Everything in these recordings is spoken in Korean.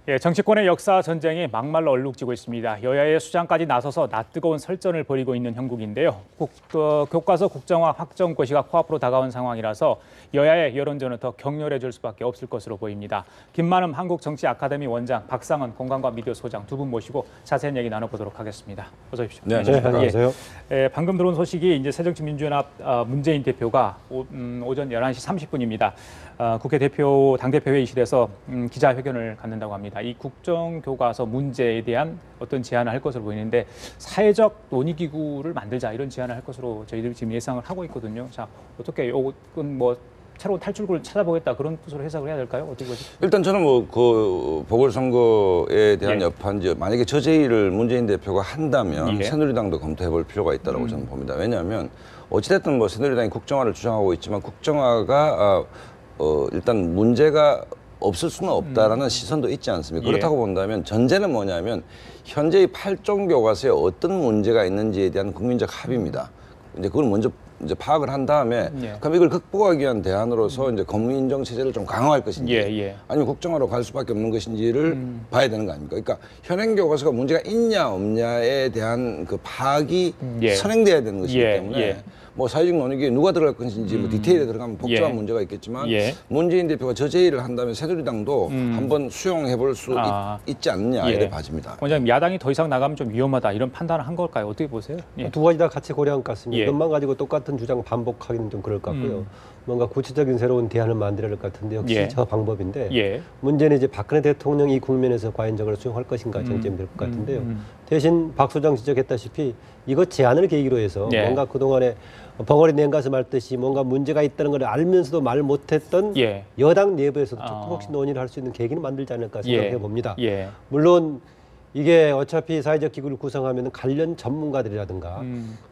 예, 정치권의 역사 전쟁이 막말로 얼룩지고 있습니다. 여야의 수장까지 나서서 낯뜨거운 설전을 벌이고 있는 형국인데요. 교과서 국정화 확정 고시가 코앞으로 다가온 상황이라서 여야의 여론전은 더 격렬해질 수밖에 없을 것으로 보입니다. 김만음 한국정치아카데미 원장, 박상은 공간과 미디어 소장 두 분 모시고 자세한 얘기 나눠보도록 하겠습니다. 어서 오십시오. 네, 안녕하세요. 예, 방금 들어온 소식이 이제 새정치민주연합 문재인 대표가 오전 11시 30분입니다. 국회 당대표 회의실에서 기자회견을 갖는다고 합니다. 이 국정교과서 문제에 대한 어떤 제안을 할 것으로 보이는데 사회적 논의기구를 만들자 이런 제안을 할 것으로 저희들이 지금 예상을 하고 있거든요. 자, 어떻게 이건 뭐 새로운 탈출구를 찾아보겠다 그런 뜻으로 해석을 해야 될까요? 어떻게 보세요? 일단 저는 뭐 그 보궐선거에 대한 여파인지 만약에 저 제의를 문재인 대표가 한다면 새누리당도 검토해볼 필요가 있다고 저는 봅니다. 왜냐하면 어찌됐든 뭐 새누리당이 국정화를 주장하고 있지만 국정화가 일단 문제가 없을 수는 없다라는 시선도 있지 않습니까? 그렇다고 본다면 전제는 뭐냐면 현재의 8종 교과서에 어떤 문제가 있는지에 대한 국민적 합의입니다. 이제 그걸 먼저 파악을 한 다음에 그럼 이걸 극복하기 위한 대안으로서 이제 검문인정 체제를 좀 강화할 것인지 아니면 국정화로 갈 수밖에 없는 것인지를 봐야 되는 거 아닙니까? 그러니까 현행 교과서가 문제가 있냐 없냐에 대한 그 파악이 선행돼야 되는 것이기 때문에 뭐 사회적 논의기에 누가 들어갈 것인지 뭐 디테일에 들어가면 복잡한 문제가 있겠지만 문재인 대표가 저 제의를 한다면 새누리당도 한번 수용해 볼 수 있지 않느냐 이래 봐집니다. 원장님, 야당이 더 이상 나가면 좀 위험하다 이런 판단을 한 걸까요? 어떻게 보세요? 두 가지 다 같이 고려한 것 같습니다. 이것만 가지고 똑같은 주장 반복하기는 좀 그럴 것 같고요. 뭔가 구체적인 새로운 대안을 만들어야 할 것 같은데 역시 저 방법인데 문제는 이제 박근혜 대통령이 이 국면에서 과연 저걸 수용할 것인가 쟁점이 될 것 같은데요. 대신 박 소장 지적했다시피 이거 제안을 계기로 해서 뭔가 그동안에 벙어리 냉가서 말듯이 뭔가 문제가 있다는 걸 알면서도 말 못했던 여당 내부에서도 조금씩 논의를 할 수 있는 계기는 만들지 않을까 생각해 봅니다. 물론 이게 어차피 사회적 기구를 구성하면 관련 전문가들이라든가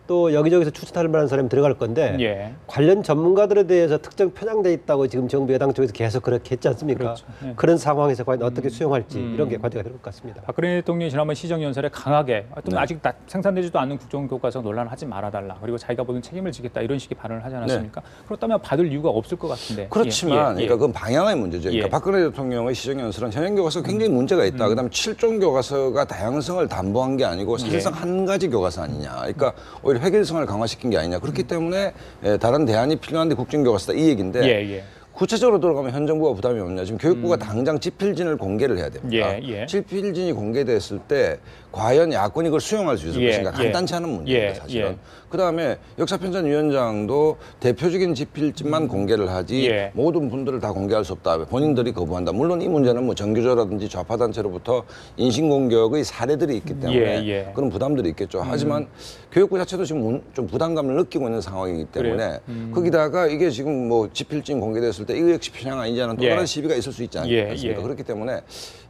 또 여기저기서 추천할 만한 사람이 들어갈 건데 관련 전문가들에 대해서 특정 편향돼 있다고 지금 정부 여당 쪽에서 계속 그렇게 했지 않습니까? 그렇죠. 그런 상황에서 과연 어떻게 수용할지 이런 게 과제가 될 것 같습니다. 박근혜 대통령이 지난번 시정연설에 강하게 아직 생산되지도 않는 국정교과서 논란을 하지 말아달라. 그리고 자기가 모든 책임을 지겠다. 이런 식의 발언을 하지 않았습니까? 그렇다면 받을 이유가 없을 것 같은데. 그렇지만 그러니까 그건 방향의 문제죠. 그러니까 박근혜 대통령의 시정연설은 현행 교과서 굉장히 문제가 있다. 그다음에 7종 교과서가 다양성을 담보한 게 아니고 사실상 한 가지 교과서 아니냐. 그러니까 오히려 획일성을 강화시킨 게 아니냐. 그렇기 때문에 다른 대안이 필요한데 국정교과서다 이 얘기인데 구체적으로 들어가면 현 정부가 부담이 없냐. 지금 교육부가 당장 집필진을 공개를 해야 됩니다. 집필진이 공개됐을 때 과연 야권이 그걸 수용할 수 있을 것인가. 간단치 않은 문제입니다. 사실은. 그다음에 역사편찬위원장도 대표적인 집필진만 공개를 하지 모든 분들을 다 공개할 수 없다. 본인들이 거부한다. 물론 이 문제는 뭐 정교조라든지 좌파단체로부터 인신공격의 사례들이 있기 때문에 그런 부담들이 있겠죠. 하지만 교육부 자체도 지금 좀 부담감을 느끼고 있는 상황이기 때문에 거기다가 이게 지금 뭐 집필진 공개됐을 때 이거 역시 편향 아니지 않은 또 다른 시비가 있을 수 있지 않습니까? 그렇기 때문에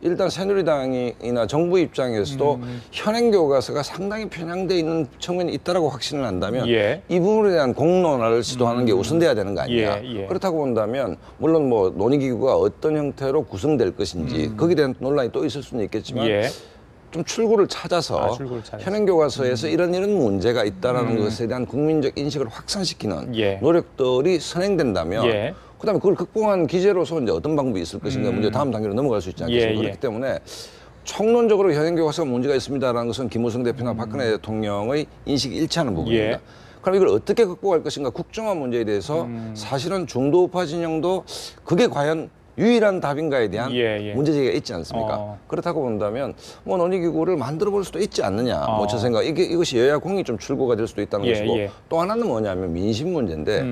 일단 새누리당이나 정부 입장에서도 현행 교과서가 상당히 편향돼 있는 측면이 있다라고 확신을 한다면 이 부분에 대한 공론화를 시도하는 게 우선돼야 되는 거 아니냐. 그렇다고 본다면 물론 뭐 논의기구가 어떤 형태로 구성될 것인지 거기에 대한 논란이 또 있을 수는 있겠지만 좀 출구를 찾아서 현행 교과서에서 이런 문제가 있다라는 것에 대한 국민적 인식을 확산시키는 노력들이 선행된다면 그다음에 그걸 극복한 기제로서 이제 어떤 방법이 있을 것인가 문제 다음 단계로 넘어갈 수 있지 않겠습니까? 그렇기 때문에 총론적으로 현행 교과서가 문제가 있습니다라는 것은 김무성 대표나 박근혜 대통령의 인식이 일치하는 부분입니다. 그럼 이걸 어떻게 극복할 것인가 국정화 문제에 대해서 사실은 중도우파 진영도 그게 과연 유일한 답인가에 대한 문제제기가 있지 않습니까? 그렇다고 본다면 뭐 논의기구를 만들어 볼 수도 있지 않느냐. 뭐 저 생각 이것이 여야 공이 좀 출구가 될 수도 있다는 것이고 또 하나는 뭐냐면 민심 문제인데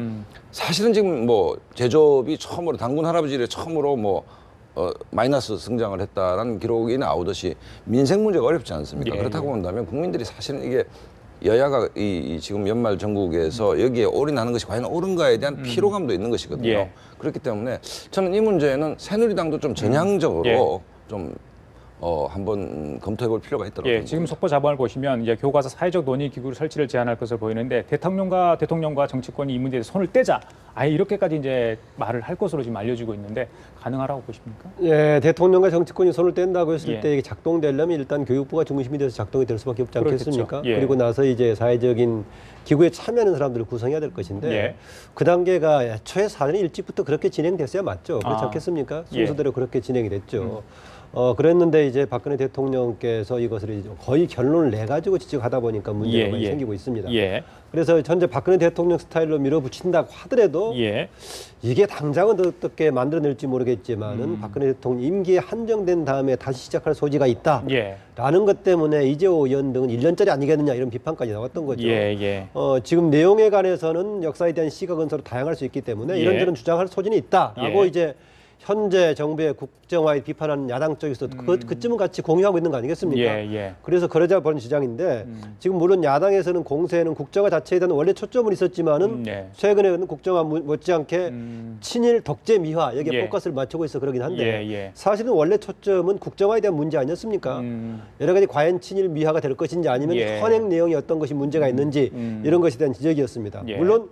사실은 지금 뭐 제조업이 처음으로 당군 할아버지를 처음으로 뭐 마이너스 성장을 했다라는 기록이 나오듯이 민생 문제가 어렵지 않습니까? 그렇다고 본다면 국민들이 사실은 이게 여야가 이 지금 연말 전국에서 여기에 올인하는 것이 과연 옳은가에 대한 피로감도 있는 것이거든요. 그렇기 때문에 저는 이 문제는 새누리당도 좀 전향적으로 좀 한번 검토해볼 필요가 있다고 봅니다. 지금 속보 자본을 보시면 이제 교과서 사회적 논의 기구 설치를 제안할 것으로 보이는데 대통령과 정치권이 이 문제에 손을 떼자 아예 이렇게까지 이제 말을 할 것으로 지금 알려지고 있는데 가능하라고 보십니까? 대통령과 정치권이 손을 뗀다고 했을 때 이게 작동되려면 일단 교육부가 중심이 돼서 작동이 될 수밖에 없지 않겠습니까? 그리고 나서 이제 사회적인 기구에 참여하는 사람들을 구성해야 될 것인데 그 단계가 애초에 사전에 일찍부터 그렇게 진행됐어야 맞죠. 그렇지 않겠습니까? 순서대로 그렇게 진행이 됐죠. 그랬는데 이제 박근혜 대통령께서 이것을 이제 거의 결론을 내 가지고 지적하다 보니까 문제가 많이 생기고 있습니다. 그래서 현재 박근혜 대통령 스타일로 밀어붙인다고 하더라도 이게 당장은 어떻게 만들어낼지 모르겠지만은 박근혜 대통령 임기에 한정된 다음에 다시 시작할 소지가 있다라는 것 때문에 이재호 의원 등은 1년짜리 아니겠느냐 이런 비판까지 나왔던 거죠. 지금 내용에 관해서는 역사에 대한 시각은 서로 다양할 수 있기 때문에 이런저런 주장할 소지는 있다라고 이제 현재 정부의 국정화에 비판하는 야당 쪽에서 그쯤은 같이 공유하고 있는 거 아니겠습니까? 그래서 그러자 버린 주장인데 지금 물론 야당에서는 공세에는 국정화 자체에 대한 원래 초점은 있었지만은 최근에는 국정화 못지않게 친일 독재 미화 여기에 포커스를 맞추고 있어 그러긴 한데 사실은 원래 초점은 국정화에 대한 문제 아니었습니까? 여러 가지 과연 친일 미화가 될 것인지 아니면 현행 내용이 어떤 것이 문제가 있는지 이런 것에 대한 지적이었습니다. 물론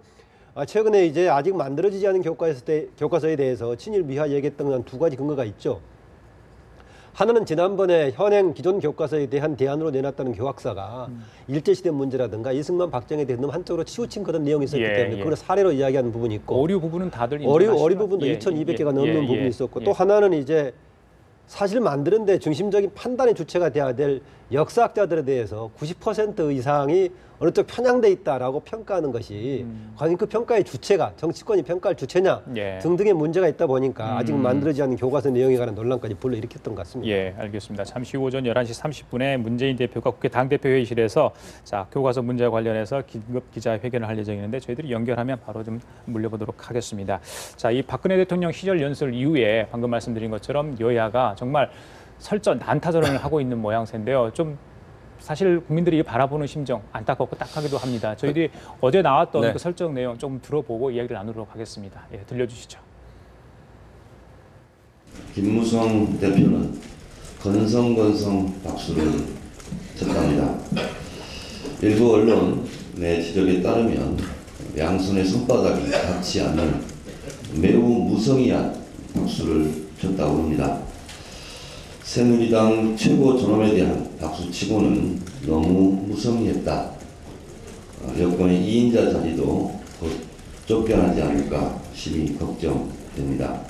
최근에 이제 아직 만들어지지 않은 교과서에 대해서 친일 미화 얘기했던 건 두 가지 근거가 있죠. 하나는 지난번에 현행 기존 교과서에 대한 대안으로 내놨다는 교학사가 일제시대 문제라든가 이승만 박정희에 대해서 한쪽으로 치우친 그런 내용이 있었기 때문에 그걸 사례로 이야기하는 부분이 있고 오류 부분은 다들 인정하시죠? 오류 부분도 2,200개가 넘는 부분이 있었고 또 하나는 이제 사실 만드는데 중심적인 판단의 주체가 돼야 될 역사학자들에 대해서 90% 이상이 어느 쪽 편향돼 있다라고 평가하는 것이 과연 그 평가의 주체가 정치권이 평가할 주체냐 등등의 문제가 있다 보니까 아직 만들어지지 않은 교과서 내용에 관한 논란까지 불러일으켰던 것 같습니다. 알겠습니다. 잠시 후 오전 11시 30분에 문재인 대표가 국회 당대표 회의실에서 교과서 문제와 관련해서 긴급 기자회견을 할 예정인데 저희들이 연결하면 바로 좀 물려보도록 하겠습니다. 이 박근혜 대통령 시절 연설 이후에 방금 말씀드린 것처럼 여야가 정말 설전, 난타전을 하고 있는 모양새인데요. 좀 사실 국민들이 바라보는 심정 안타깝고 딱하기도 합니다. 저희들이 어제 나왔던 그 설정 내용 좀 들어보고 이야기를 나누도록 하겠습니다. 들려주시죠. 김무성 대표는 건성건성 박수를 쳤답니다. 일부 언론의 지적에 따르면 양손의 손바닥이 닿지 않는 매우 무성의한 박수를 쳤다고 합니다. 새누리당 최고 존엄에 대한 박수치고는 너무 무성의했다. 여권의 2인자 자리도 곧 쫓겨나지 않을까 심히 걱정됩니다.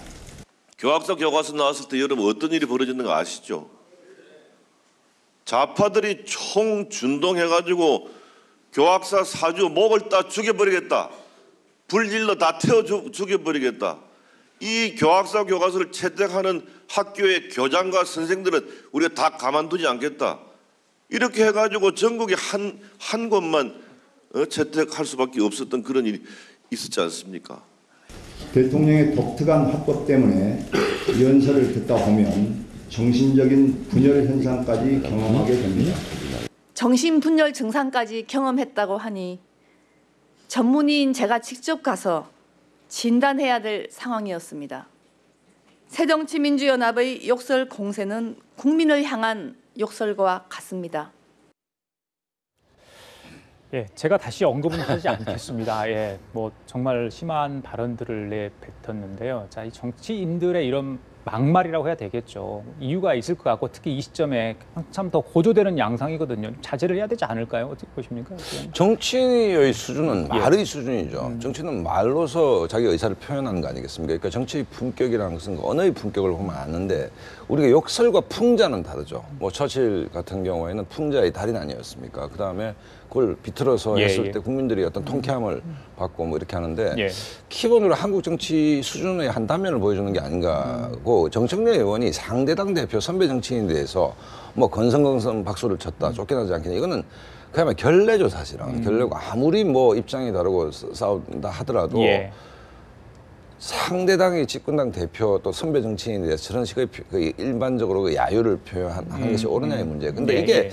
교학서 교과서 나왔을 때 여러분 어떤 일이 벌어졌는가 아시죠? 좌파들이 총준동해가지고 교학사 사주 목을 따 죽여버리겠다. 불질러 다 태워 죽여버리겠다. 이 교학사 교과서를 채택하는 학교의 교장과 선생들은 우리가 다 가만두지 않겠다. 이렇게 해가지고 전국에 한 곳만 채택할 수밖에 없었던 그런 일이 있었지 않습니까? 대통령의 독특한 화법 때문에 연설을 듣다 보면 정신적인 분열 현상까지 경험하게 됩니다. 정신분열 증상까지 경험했다고 하니 전문의인 제가 직접 가서 진단해야 될 상황이었습니다. 새정치민주연합의 욕설 공세는 국민을 향한 욕설과 같습니다. 제가 다시 언급은 하지 않겠습니다. 정말 심한 발언들을 내뱉었는데요. 이 정치인들의 이런 막말이라고 해야 되겠죠. 이유가 있을 것 같고 특히 이 시점에 한참 더 고조되는 양상이거든요. 자제를 해야 되지 않을까요? 어떻게 보십니까? 정치의 수준은 말의 수준이죠. 정치는 말로서 자기 의사를 표현하는 거 아니겠습니까? 그러니까 정치의 품격이라는 것은 언어의 품격을 보면 아는데 우리가 욕설과 풍자는 다르죠. 처칠 같은 경우에는 풍자의 달인 아니었습니까? 그다음에 그걸 비틀어서 했을 때 국민들이 어떤 통쾌함을 받고 이렇게 하는데 기본으로 한국 정치 수준의 한 단면을 보여주는 게 아닌가 하고 정청래 의원이 상대당 대표 선배 정치인에 대해서 건성건성 박수를 쳤다 쫓겨나지 않겠냐 이거는 그야말로 결례죠 사실은. 결례고 아무리 입장이 다르고 싸운다 하더라도 상대당의 집권당 대표 또 선배 정치인에 대해서 저런 식의 일반적으로 야유를 표현하는 것이 옳으냐의 문제. 근데 이게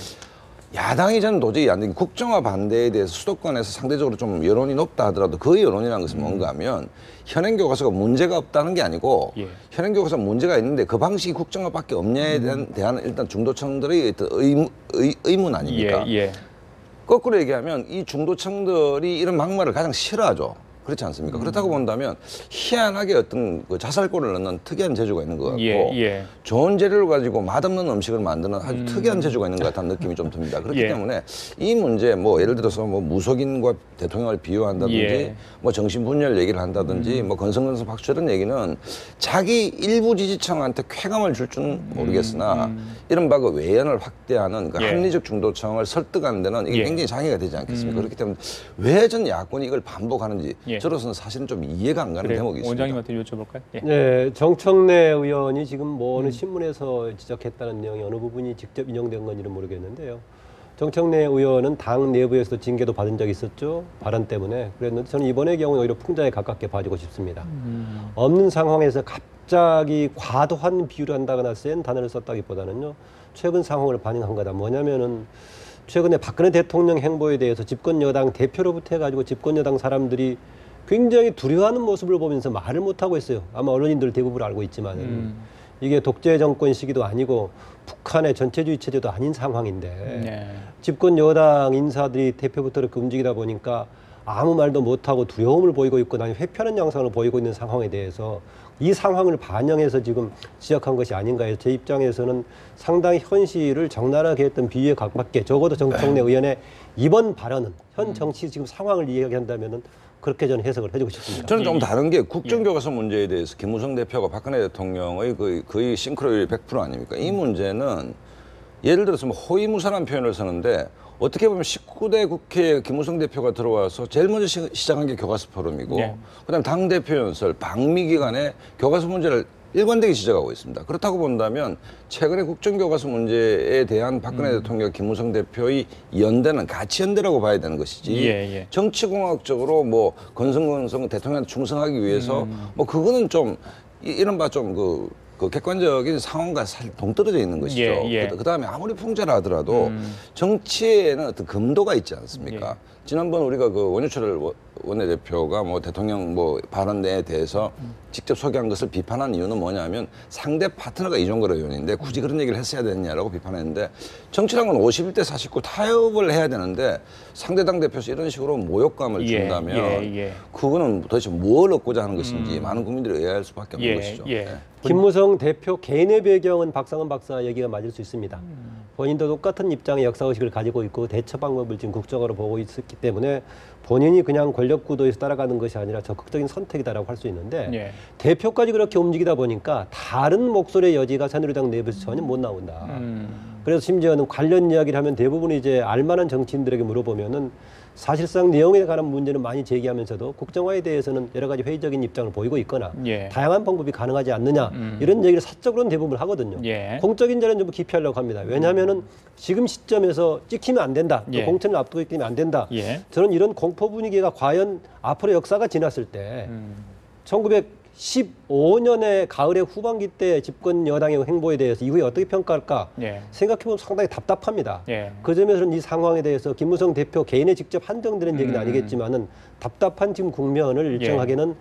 야당이 저는 도저히 안 되는 국정화 반대에 대해서 수도권에서 상대적으로 좀 여론이 높다 하더라도 그 여론이라는 것은 뭔가 하면 현행 교과서가 문제가 없다는 게 아니고 현행 교과서 문제가 있는데 그 방식이 국정화밖에 없냐에 대한 일단 중도층들의 의문 아닙니까? 거꾸로 얘기하면 이 중도층들이 이런 막말을 가장 싫어하죠. 그렇지 않습니까? 그렇다고 본다면 희한하게 어떤 그 자살골을 넣는 특이한 재주가 있는 것 같고 좋은 재료를 가지고 맛없는 음식을 만드는 아주 특이한 재주가 있는 것 같다는 느낌이 좀 듭니다. 그렇기 때문에 이 문제 뭐 예를 들어서 뭐 무속인과 대통령을 비유한다든지 뭐 정신분열 얘기를 한다든지 뭐 건성건성 박수 이런 얘기는 자기 일부 지지층한테 쾌감을 줄 줄은 모르겠으나 이른바 그 외연을 확대하는 그 합리적 중도층을 설득하는 데는 이게 굉장히 장애가 되지 않겠습니까? 그렇기 때문에 왜 전 야권이 이걸 반복하는지 저로서는 사실은 좀 이해가 안 가는 대목이 있습니다. 원장님한테 여쭤볼까요? 네, 정청래 의원이 지금 뭐 어느 신문에서 지적했다는 내용이 어느 부분이 직접 인용된 건지는 모르겠는데요. 정청래 의원은 당 내부에서도 징계도 받은 적이 있었죠. 발언 때문에. 그랬는데 저는 이번의 경우는 오히려 풍자에 가깝게 봐주고 싶습니다. 없는 상황에서 갑자기 과도한 비유를 한다거나 센 단어를 썼다기보다는요. 최근 상황을 반영한 거다. 뭐냐면은 최근에 박근혜 대통령 행보에 대해서 집권 여당 대표로부터 해가지고 집권 여당 사람들이 굉장히 두려워하는 모습을 보면서 말을 못하고 있어요. 아마 언론인들 대부분 알고 있지만 이게 독재 정권 시기도 아니고 북한의 전체주의 체제도 아닌 상황인데 집권 여당 인사들이 대표부터 이렇게 움직이다 보니까 아무 말도 못하고 두려움을 보이고 있고 아니면 회피하는 양상을 보이고 있는 상황에 대해서 이 상황을 반영해서 지금 지적한 것이 아닌가 해서 제 입장에서는 상당히 현실을 적나라하게 했던 비유에 가깝게 적어도 정청래 의원의 이번 발언은 현 정치 지금 상황을 이야기한다면은 그렇게 저는 해석을 해주고 싶습니다. 저는 좀 다른 게 국정교과서 문제에 대해서 김무성 대표가 박근혜 대통령의 거의 싱크로율이 100% 아닙니까? 이 문제는 예를 들어서 뭐 호위무사라는 표현을 쓰는데 어떻게 보면 19대 국회에 김무성 대표가 들어와서 제일 먼저 시작한 게 교과서 포럼이고 그다음에 당대표 연설, 방미 기간에 교과서 문제를 일관되게 지적하고 있습니다. 그렇다고 본다면 최근에 국정교과서 문제에 대한 박근혜 대통령, 김무성 대표의 연대는 가치 연대라고 봐야 되는 것이지 정치공학적으로 뭐 건성건성 대통령한테 충성하기 위해서 뭐 그거는 좀 이른바 좀 그 객관적인 상황과 동떨어져 있는 것이죠. 그다음에 아무리 풍자라 하더라도 정치에는 어떤 금도가 있지 않습니까? 지난번 우리가 그 원유철 원내대표가 뭐 대통령 뭐 발언에 대해서 직접 소개한 것을 비판한 이유는 뭐냐면 상대 파트너가 이종걸 의원인데 굳이 그런 얘기를 했어야 되느냐라고 비판했는데 정치라는 건 51대 49 타협을 해야 되는데 상대 당대표에서 이런 식으로 모욕감을 준다면 그거는 도대체 뭘 얻고자 하는 것인지 많은 국민들이 의아할 수밖에 없는 것이죠. 김무성 대표 개인의 배경은 박상은 박사 얘기가 맞을 수 있습니다. 본인도 똑같은 입장의 역사의식을 가지고 있고 대처 방법을 지금 국정으로 보고 있었기 때문에 본인이 그냥 권력 구도에서 따라가는 것이 아니라 적극적인 선택이다라고 할 수 있는데 대표까지 그렇게 움직이다 보니까 다른 목소리의 여지가 새누리당 내부에서 전혀 못 나온다. 그래서 심지어는 관련 이야기를 하면 대부분 이제 알만한 정치인들에게 물어보면은 사실상 내용에 관한 문제는 많이 제기하면서도 국정화에 대해서는 여러 가지 회의적인 입장을 보이고 있거나 다양한 방법이 가능하지 않느냐 이런 얘기를 사적으로는 대부분 하거든요. 공적인 자리는 좀 기피하려고 합니다. 왜냐하면은 지금 시점에서 찍히면 안 된다. 또 공천을 앞두고 있으면 안 된다. 저는 이런 공포 분위기가 과연 앞으로 역사가 지났을 때 1915년의 가을의 후반기 때 집권 여당의 행보에 대해서 이후에 어떻게 평가할까 생각해보면 상당히 답답합니다. 그 점에서는 이 상황에 대해서 김무성 대표 개인에 직접 한정되는 얘기는 아니겠지만은 답답한 지금 국면을 일정하게는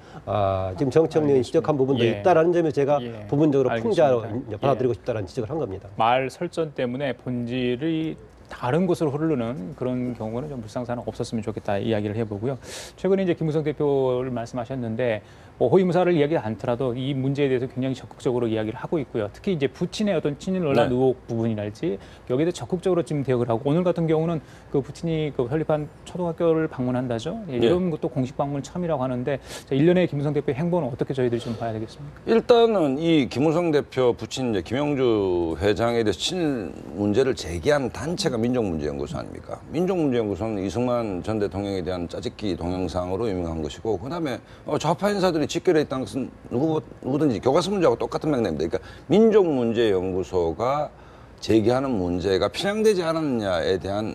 지금 정청래 의원이 지적한 부분도 있다라는 점에서 제가 부분적으로 풍자로 받아들이고 싶다라는 지적을 한 겁니다. 말 설전 때문에 본질이 다른 곳으로 흐르는 그런 경우는 좀 불상사는 없었으면 좋겠다 이야기를 해보고요. 최근에 이제 김무성 대표를 말씀하셨는데 뭐 호위무사를 이야기하지 않더라도 이 문제에 대해서 굉장히 적극적으로 이야기를 하고 있고요. 특히 이제 부친의 어떤 친일 논란 의혹 부분이랄지 여기에 대해 적극적으로 지금 대응을 하고 오늘 같은 경우는 그 부친이 그 설립한 초등학교를 방문한다죠. 이런 것도 공식 방문 처음이라고 하는데 자, 일련의 김무성 대표의 행보는 어떻게 저희들이 좀 봐야 되겠습니까? 일단은 이 김무성 대표 부친 이제 김영주 회장에 대해서 친일 문제를 제기한 단체가 민족문제연구소 아닙니까? 민족문제연구소는 이승만 전 대통령에 대한 짜집기 동영상으로 유명한 것이고 그다음에 좌파 인사들이 직결해 있다는 것은 누구든지 교과서 문제하고 똑같은 맥락입니다. 그러니까 민족문제연구소가 제기하는 문제가 편향되지 않았느냐에 대한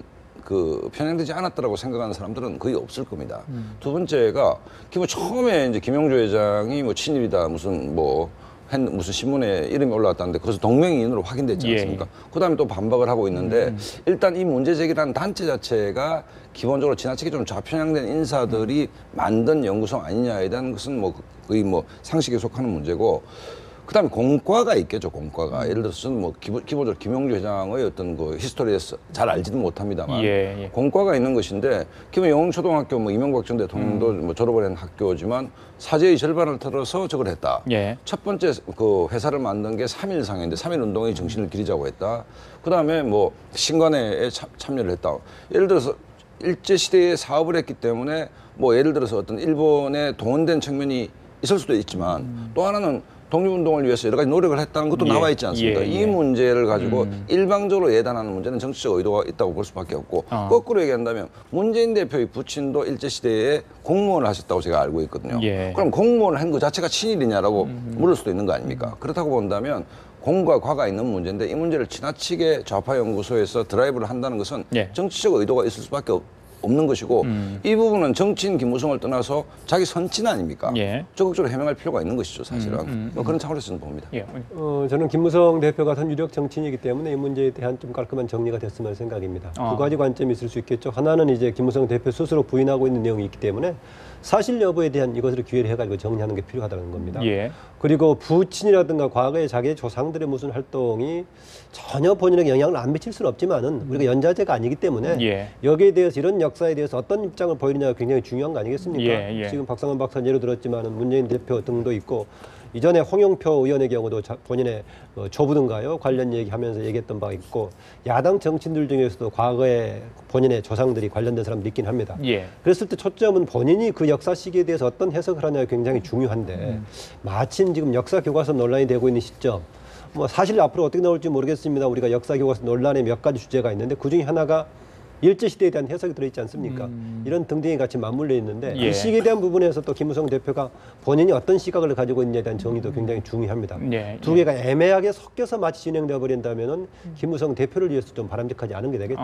편향되지 않았다라고 생각하는 사람들은 거의 없을 겁니다. 두 번째가 처음에 이제 김영주 회장이 뭐 친일이다 무슨 신문에 이름이 올라왔다는데 그것은 동명이인으로 확인됐지 않습니까? 그다음에 또 반박을 하고 있는데 일단 이 문제 제기라는 단체 자체가 기본적으로 지나치게 좀 좌편향된 인사들이 만든 연구소 아니냐에 대한 것은 거의 상식에 속하는 문제고 그다음에 공과가 있겠죠. 공과가 예를 들어서 뭐 기본적으로 김용주 회장의 어떤 그 히스토리에서 잘 알지는 못합니다만 공과가 있는 것인데 기본 영흥초등학교 뭐 이명박 전 대통령도 뭐 졸업을 한 학교지만 사제의 절반을 털어서 저걸 했다. 첫 번째 그 회사를 만든 게 3.1상인데 3.1운동의 정신을 기리자고 했다. 그다음에 뭐 신관회에 참여를 했다. 예를 들어서 일제시대에 사업을 했기 때문에 뭐 예를 들어서 어떤 일본에 동원된 측면이 있을 수도 있지만 또 하나는 독립운동을 위해서 여러 가지 노력을 했다는 것도 나와 있지 않습니까? 이 문제를 가지고 일방적으로 예단하는 문제는 정치적 의도가 있다고 볼 수밖에 없고 거꾸로 얘기한다면 문재인 대표의 부친도 일제시대에 공무원을 하셨다고 제가 알고 있거든요. 그럼 공무원을 한 그 자체가 친일이냐라고 물을 수도 있는 거 아닙니까? 그렇다고 본다면 공과 과가 있는 문제인데 이 문제를 지나치게 좌파 연구소에서 드라이브를 한다는 것은 정치적 의도가 있을 수밖에 없는 것이고 이 부분은 정치인 김무성을 떠나서 자기 선친 아닙니까? 적극적으로 해명할 필요가 있는 것이죠, 사실은. 뭐 그런 차원에서 저는 봅니다. 저는 김무성 대표 같은 유력 정치인이기 때문에 이 문제에 대한 좀 깔끔한 정리가 됐으면 하는 생각입니다. 두 가지 관점이 있을 수 있겠죠. 하나는 이제 김무성 대표 스스로 부인하고 있는 내용이 있기 때문에 사실 여부에 대한 이것을 기회를 해가지고 정리하는 게 필요하다는 겁니다. 그리고 부친이라든가 과거에 자기의 조상들의 무슨 활동이 전혀 본인에게 영향을 안 미칠 수는 없지만은 우리가 연좌제가 아니기 때문에 여기에 대해서 이런 역사에 대해서 어떤 입장을 보이느냐가 굉장히 중요한 거 아니겠습니까? 지금 박상원 박사 예로 들었지만은 문재인 대표 등도 있고 이전에 홍영표 의원의 경우도 본인의 조부든가요 관련 얘기하면서 얘기했던 바가 있고 야당 정치인들 중에서도 과거에 본인의 조상들이 관련된 사람도 있긴 합니다. 그랬을 때 초점은 본인이 그 역사 시기에 대해서 어떤 해석을 하냐가 굉장히 중요한데 마침 지금 역사 교과서 논란이 되고 있는 시점 뭐 사실 앞으로 어떻게 나올지 모르겠습니다. 우리가 역사 교과서 논란에 몇 가지 주제가 있는데 그중에 하나가 일제시대에 대한 해석이 들어있지 않습니까? 이런 등등이 같이 맞물려 있는데 이 시기에 대한 부분에서 또 김무성 대표가 본인이 어떤 시각을 가지고 있느냐에 대한 정의도 굉장히 중요합니다. 두 개가 애매하게 섞여서 마치 진행되어 버린다면은 김무성 대표를 위해서 좀 바람직하지 않은 게 되겠죠.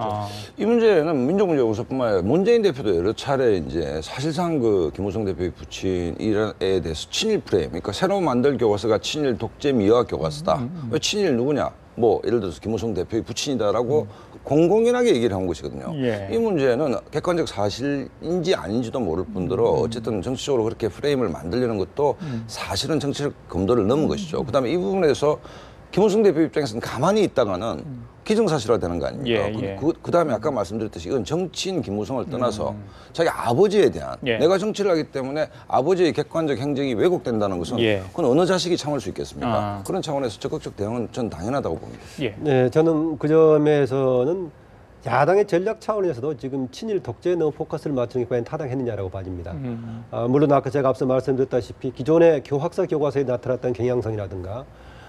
이 문제는 민족문제연구소뿐만 아니라 문재인 대표도 여러 차례 이제 사실상 그 김무성 대표의 부친에 대해서 친일 프레임, 그러니까 새로 만들 교과서가 친일 독재 미화 교과서다. 왜 친일 누구냐? 뭐 예를 들어서 김무성 대표의 부친이다라고 공공연하게 얘기를 한 것이거든요. 이 문제는 객관적 사실인지 아닌지도 모를 뿐더러 어쨌든 정치적으로 그렇게 프레임을 만들려는 것도 사실은 정치적 검도를 넘은 것이죠. 그다음에 이 부분에서 김무성 대표 입장에서는 가만히 있다가는 기정사실화되는 거 아닙니까? 그다음에 아까 말씀드렸듯이 이건 정치인 김무성을 떠나서 자기 아버지에 대한 내가 정치를 하기 때문에 아버지의 객관적 행적이 왜곡된다는 것은 그건 어느 자식이 참을 수 있겠습니까? 그런 차원에서 적극적 대응은 전 당연하다고 봅니다. 네, 저는 그 점에서는 야당의 전략 차원에서도 지금 친일 독재에 너무 포커스를 맞추는 게 과연 타당했느냐라고 봐집니다. 물론 아까 제가 앞서 말씀드렸다시피 기존의 교학사 교과서에 나타났던 경향성이라든가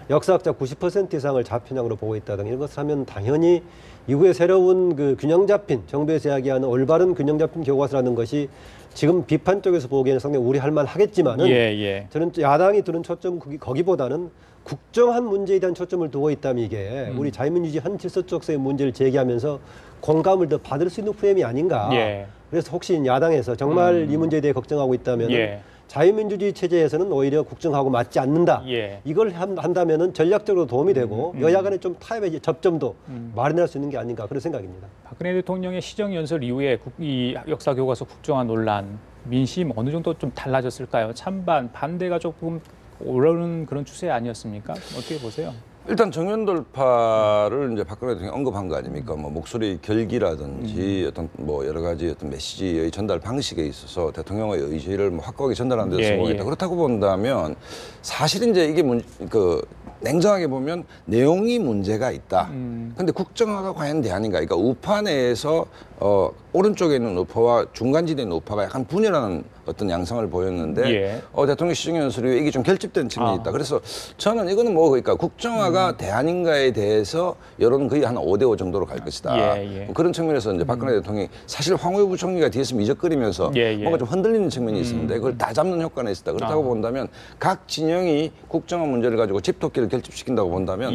역사학자 90% 이상을 좌편향으로 보고 있다든가 이런 것을 하면 당연히 이후에 새로운 그 균형 잡힌 정부에서 이야기하는 올바른 균형 잡힌 교과서라는 것이 지금 비판 쪽에서 보기에는 상당히 우려할 만하겠지만은 저는 야당이 두는 초점 거기보다는 국정한 문제에 대한 초점을 두고 있다면 이게 우리 자유민주주의 현 질서 쪽에서의 문제를 제기하면서 공감을 더 받을 수 있는 프레임이 아닌가. 그래서 혹시 야당에서 정말 이 문제에 대해 걱정하고 있다면 자유민주주의 체제에서는 오히려 국정하고 맞지 않는다. 이걸 한다면은 전략적으로 도움이 되고 여야 간의 좀 타협의 접점도 마련할 수 있는 게 아닌가 그런 생각입니다. 박근혜 대통령의 시정연설 이후에 이 역사교과서 국정화 논란, 민심 어느 정도 좀 달라졌을까요? 찬반, 반대가 조금 오르는 그런 추세 아니었습니까? 어떻게 보세요? 일단 정면돌파를 이제 박근혜 대통령이 언급한 거 아닙니까? 뭐 목소리 결기라든지 어떤 뭐 여러 가지 어떤 메시지의 전달 방식에 있어서 대통령의 의지를 뭐 확고하게 전달하는 데 성공했다. 그렇다고 본다면 사실 이제 이게 냉정하게 보면 내용이 문제가 있다. 근데 국정화가 과연 대안인가? 그러니까 우파 내에서 오른쪽에 있는 우파와 중간지대에 있는 우파가 약간 분열하는 어떤 양상을 보였는데 대통령 시정연설 이후에 이게 좀 결집된 측면이 있다. 그래서 저는 이거는 뭐 그러니까 국정화가 대안인가에 대해서 여론은 거의 한 5대5 정도로 갈 것이다. 그런 측면에서 이제 박근혜 대통령이 사실 황우여 부총리가 뒤에서 미적거리면서 뭔가 좀 흔들리는 측면이 있었는데 그걸 다 잡는 효과는 있었다. 그렇다고 본다면 각 진영이 국정화 문제를 가지고 집토끼를 결집시킨다고 본다면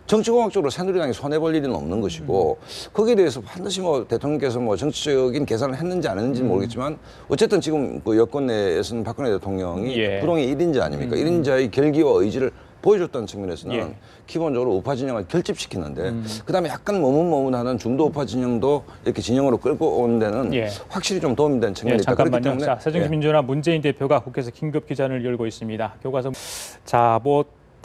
정치공학적으로 새누리당이 손해볼 일은 없는 것이고 거기에 대해서 반드시 뭐 대통령께서 뭐 정치적인 계산을 했는지 안 했는지는 모르겠지만 어쨌든 지금 그 여권 내에서는 박근혜 대통령이 부동의 1인자 아닙니까? 1인자의 결기와 의지를 보여줬다는 측면에서는 기본적으로 우파 진영을 결집시키는데 그다음에 약간 머뭇머뭇하는 중도 우파 진영도 이렇게 진영으로 끌고 온 데는 확실히 좀 도움이 되는 측면이 있다. 잠깐만요. 그렇기 때문에 새정치민주연합 문재인 대표가 국회에서 긴급 기자회견을 열고 있습니다. 교과서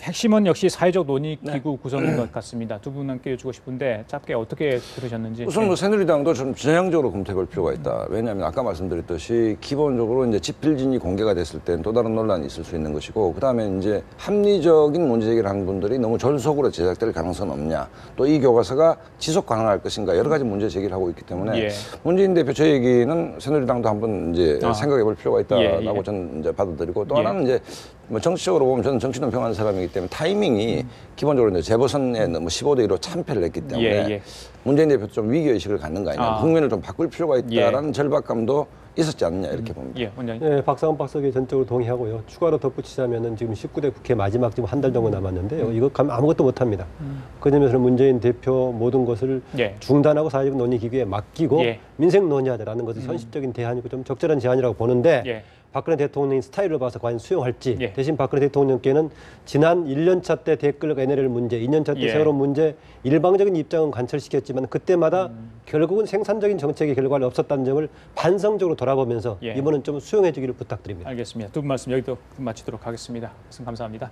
핵심은 역시 사회적 논의 기구 구성인 것 같습니다. 두 분께 여쭈고 싶은데 짧게 어떻게 들으셨는지. 우선 뭐 새누리당도 좀 전향적으로 검토해볼 필요가 있다. 왜냐하면 아까 말씀드렸듯이 기본적으로 이제 집필진이 공개가 됐을 땐 또 다른 논란이 있을 수 있는 것이고, 그다음에 이제 합리적인 문제 제기를 하는 분들이 너무 전속으로 제작될 가능성은 없냐. 또 이 교과서가 지속 가능할 것인가 여러 가지 문제 제기를 하고 있기 때문에 문재인 대표 저 얘기는 새누리당도 한번 이제 생각해볼 필요가 있다라고 저는 이제 받아들이고, 또 하나는 이제 뭐 정치적으로 보면 저는 정치 논평하는 사람이기 때문에 타이밍이 기본적으로 이제 재보선에 뭐 15대 1로 참패를 했기 때문에 문재인 대표도 좀 위기의식을 갖는 거 아니냐. 국면을 좀 바꿀 필요가 있다라는 절박감도 있었지 않느냐 이렇게 봅니다. 원장님. 네, 박상원 박사에게 전적으로 동의하고요. 추가로 덧붙이자면은 지금 19대 국회 마지막 지금 한 달 정도 남았는데요. 이거 가면 아무것도 못합니다. 그 점에서는 문재인 대표 모든 것을 중단하고 사회적 논의 기구에 맡기고 민생 논의하자라는 것이 현실적인 대안이고 좀 적절한 제안이라고 보는데 박근혜 대통령의 스타일을 봐서 과연 수용할지 대신 박근혜 대통령께는 지난 1년차 때 댓글 NLL 문제, 2년차 때 세월호 문제 일방적인 입장은 관철시켰지만 그때마다 결국은 생산적인 정책의 결과는 없었다는 점을 반성적으로 돌아보면서 이번은 좀 수용해 주기를 부탁드립니다. 알겠습니다. 두 분 말씀 여기도 마치도록 하겠습니다. 말씀 감사합니다.